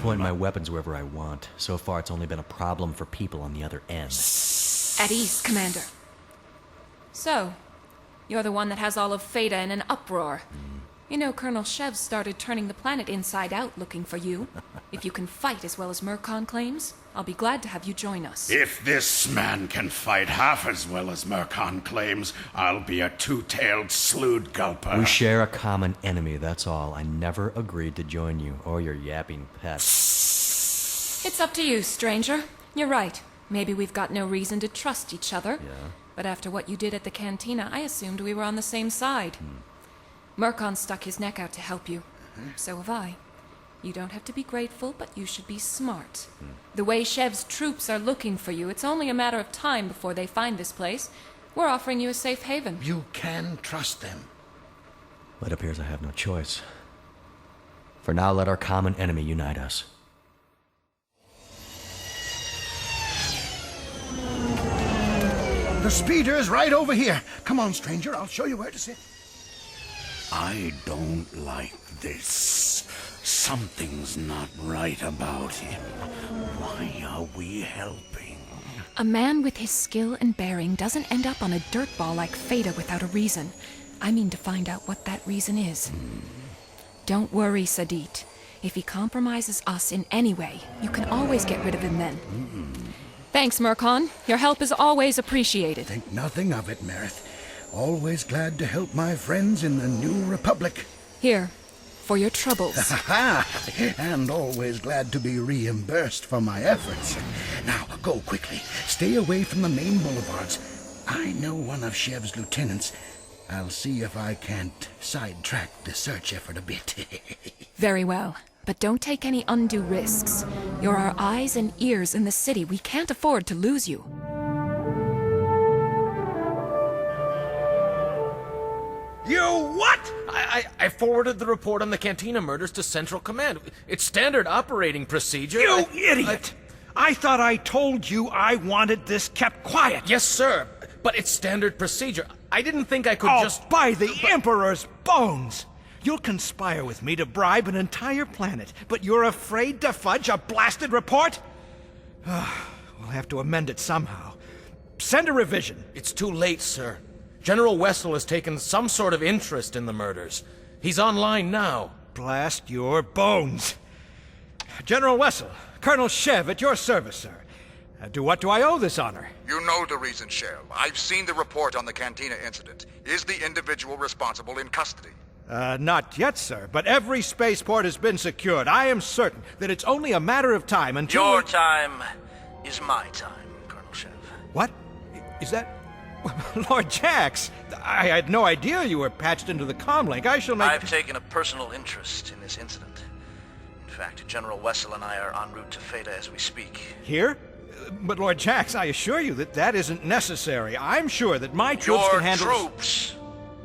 Point my weapons wherever I want. So far, it's only been a problem for people on the other end. At ease, Commander. So, you're the one that has all of Pheada in an uproar. You know, Colonel Shev started turning the planet inside out looking for you. If you can fight as well as Murkon claims, I'll be glad to have you join us. If this man can fight half as well as Murkon claims, I'll be a two-tailed slewed gulper. We share a common enemy, that's all. I never agreed to join you, or your yapping pet. It's up to you, stranger. You're right. Maybe we've got no reason to trust each other. Yeah? But after what you did at the cantina, I assumed we were on the same side. Murkon stuck his neck out to help you. So have I. You don't have to be grateful, but you should be smart. The way Shev's troops are looking for you, it's only a matter of time before they find this place. We're offering you a safe haven. You can trust them. It appears I have no choice. For now, let our common enemy unite us. The speeder's right over here. Come on, stranger, I'll show you where to sit. I don't like this. Something's not right about him. Why are we helping? A man with his skill and bearing doesn't end up on a dirt ball like Pheada without a reason. I mean to find out what that reason is. Don't worry, Sedete. If he compromises us in any way, you can always get rid of him then. Thanks, Murkon. Your help is always appreciated. Think nothing of it, Merith. Always glad to help my friends in the New Republic. Here, for your troubles. Ha! And always glad to be reimbursed for my efforts. Now, go quickly. Stay away from the main boulevards. I know one of Shev's lieutenants. I'll see if I can't sidetrack the search effort a bit. Very well. But don't take any undue risks. You're our eyes and ears in the city. We can't afford to lose you. You what? I forwarded the report on the Cantina murders to Central Command. It's standard operating procedure. You idiot! I thought I told you I wanted this kept quiet. Yes, sir. But it's standard procedure. I didn't think I could just... by the Emperor's bones! You'll conspire with me to bribe an entire planet, but you're afraid to fudge a blasted report? We'll have to amend it somehow. Send a revision. It's too late, sir. General Wessel has taken some sort of interest in the murders. He's online now. Blast your bones. General Wessel, Colonel Shev at your service, sir. To what do I owe this honor? You know the reason, Shev. I've seen the report on the Cantina incident. Is the individual responsible in custody? Not yet, sir, but every spaceport has been secured. I am certain that it's only a matter of time until... Your time is my time, Colonel Shev. What? Is that... Lord Jax, I had no idea you were patched into the comlink. I shall make... I've taken a personal interest in this incident. In fact, General Wessel and I are en route to Pheada as we speak. Here? But Lord Jax, I assure you that that isn't necessary. I'm sure that my troops can handle... Your troops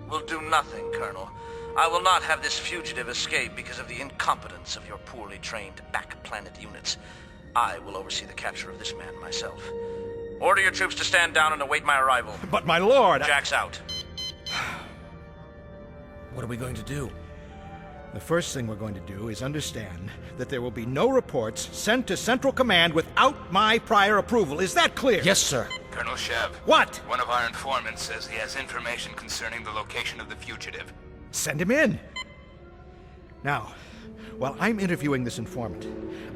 will do nothing, Colonel. I will not have this fugitive escape because of the incompetence of your poorly trained back-planet units. I will oversee the capture of this man myself. Order your troops to stand down and await my arrival. But my lord... Jax out. What are we going to do? The first thing we're going to do is understand that there will be no reports sent to Central Command without my prior approval. Is that clear? Yes, sir. Colonel Shev. What? One of our informants says he has information concerning the location of the fugitive. Send him in. Now, while I'm interviewing this informant,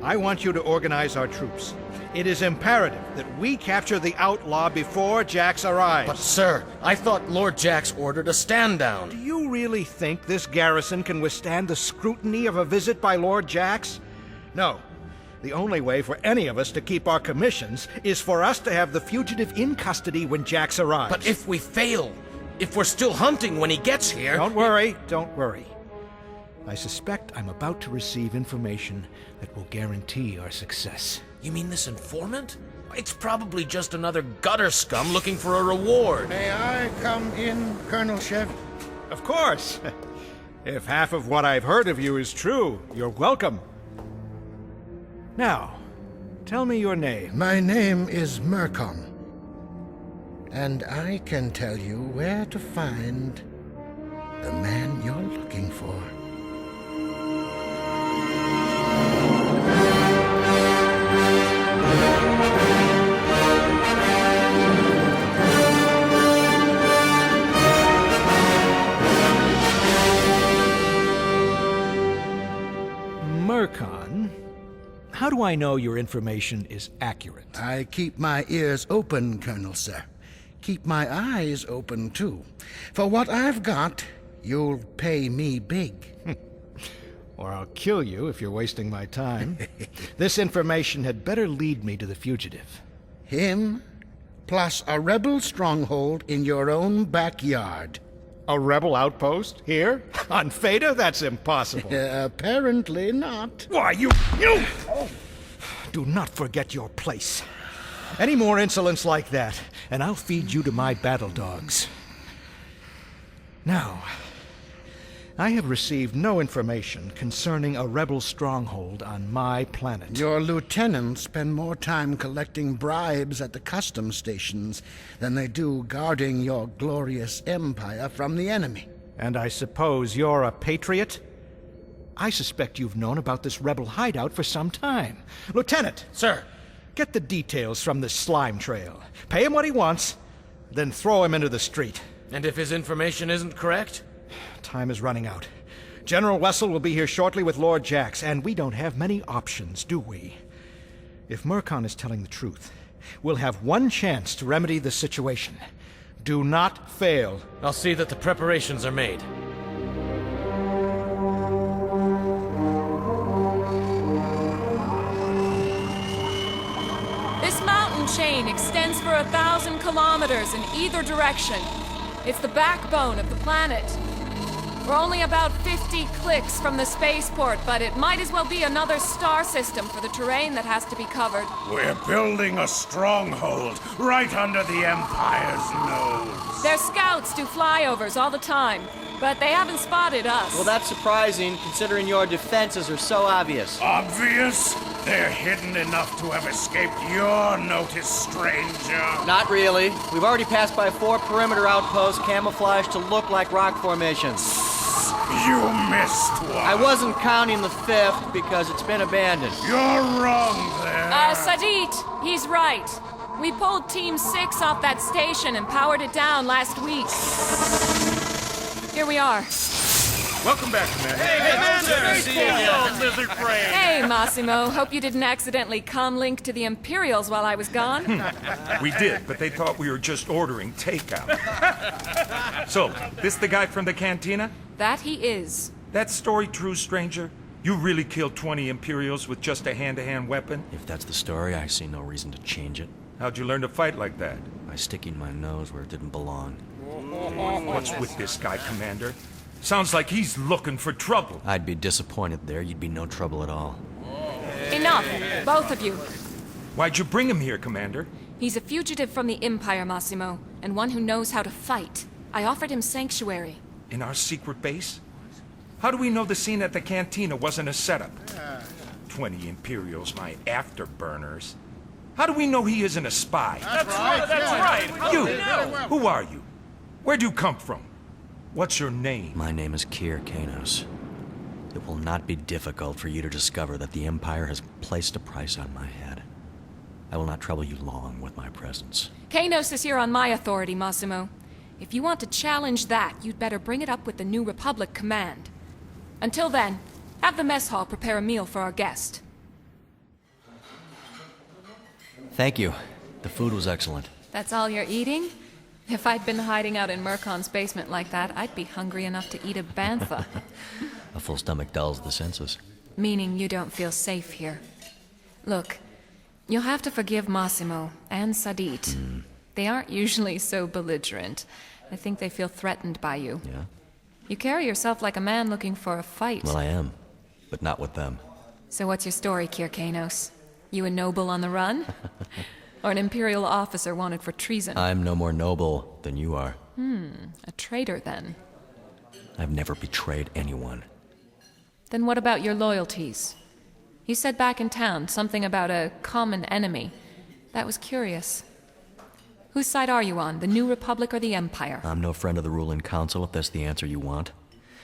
I want you to organize our troops. It is imperative that we capture the outlaw before Jax arrives. But, sir, I thought Lord Jax ordered a stand down. Do you really think this garrison can withstand the scrutiny of a visit by Lord Jax? No. The only way for any of us to keep our commissions is for us to have the fugitive in custody when Jax arrives. But if we fail, if we're still hunting when he gets here... Don't worry, don't worry. I suspect I'm about to receive information that will guarantee our success. You mean this informant? It's probably just another gutter scum looking for a reward. May I come in, Colonel Shev? Of course. If half of what I've heard of you is true, you're welcome. Now, tell me your name. My name is Murkon. And I can tell you where to find the man you're looking for. one, how do I know your information is accurate? I keep my ears open, Colonel, sir. Keep my eyes open, too. For what I've got, you'll pay me big. Or I'll kill you if you're wasting my time. This information had better lead me to the fugitive. Him, plus a rebel stronghold in your own backyard. A rebel outpost? Here? On Pheada? That's impossible. Apparently not. Why, you... Do not forget your place. Any more insolence like that, and I'll feed you to my battle dogs. Now, I have received no information concerning a rebel stronghold on my planet. Your lieutenants spend more time collecting bribes at the customs stations than they do guarding your glorious empire from the enemy. And I suppose you're a patriot? I suspect you've known about this rebel hideout for some time. Lieutenant! Sir! Get the details from this slime trail. Pay him what he wants, then throw him into the street. And if his information isn't correct? Time is running out. General Wessel will be here shortly with Lord Jax, and we don't have many options, do we? If Murkon is telling the truth, we'll have one chance to remedy the situation. Do not fail. I'll see that the preparations are made. This mountain chain extends for 1,000 kilometers in either direction. It's the backbone of the planet. We're only about 50 clicks from the spaceport, but it might as well be another star system for the terrain that has to be covered. We're building a stronghold right under the Empire's nose. Their scouts do flyovers all the time, but they haven't spotted us. Well, that's surprising, considering your defenses are so obvious. Obvious? They're hidden enough to have escaped your notice, stranger. Not really. We've already passed by 4 perimeter outposts camouflaged to look like rock formations. You missed one. I wasn't counting the 5th because it's been abandoned. You're wrong there. Sedete, he's right. We pulled Team 6 off that station and powered it down last week. Here we are. Welcome back, Commander. Hey, Massimo. Hope you didn't accidentally comlink to the Imperials while I was gone. We did, but they thought we were just ordering takeout. So, this the guy from the cantina? That he is. That story true, stranger? You really killed 20 Imperials with just a hand-to-hand weapon? If that's the story, I see no reason to change it. How'd you learn to fight like that? By sticking my nose where it didn't belong. What's with this guy, Commander? Sounds like he's looking for trouble. I'd be disappointed there. You'd be no trouble at all. Enough, both of you. Why'd you bring him here, Commander? He's a fugitive from the Empire, Massimo, and one who knows how to fight. I offered him sanctuary. In our secret base? How do we know the scene at the cantina wasn't a setup? 20 Imperials, my afterburners. How do we know he isn't a spy? That's right. You! Who are you? Where'd you come from? What's your name? My name is Kir Canos. It will not be difficult for you to discover that the Empire has placed a price on my head. I will not trouble you long with my presence. Canos is here on my authority, Massimo. If you want to challenge that, you'd better bring it up with the New Republic command. Until then, have the mess hall prepare a meal for our guest. Thank you. The food was excellent. That's all you're eating? If I'd been hiding out in Murkon's basement like that, I'd be hungry enough to eat a bantha. A full stomach dulls the senses. Meaning you don't feel safe here. Look, you'll have to forgive Massimo and Sedete. They aren't usually so belligerent. I think they feel threatened by you. Yeah? You carry yourself like a man looking for a fight. Well, I am. But not with them. So what's your story, Kir Canos? You a noble on the run? Or an Imperial officer wanted for treason? I'm no more noble than you are. A traitor, then. I've never betrayed anyone. Then what about your loyalties? You said back in town something about a common enemy. That was curious. Whose side are you on, the New Republic or the Empire? I'm no friend of the ruling council, if that's the answer you want.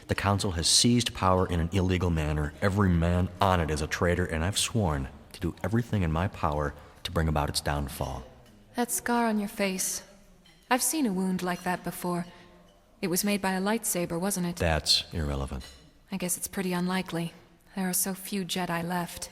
The council has seized power in an illegal manner. Every man on it is a traitor, and I've sworn to do everything in my power to bring about its downfall. That scar on your face. I've seen a wound like that before. It was made by a lightsaber, wasn't it? That's irrelevant. I guess it's pretty unlikely. There are so few Jedi left.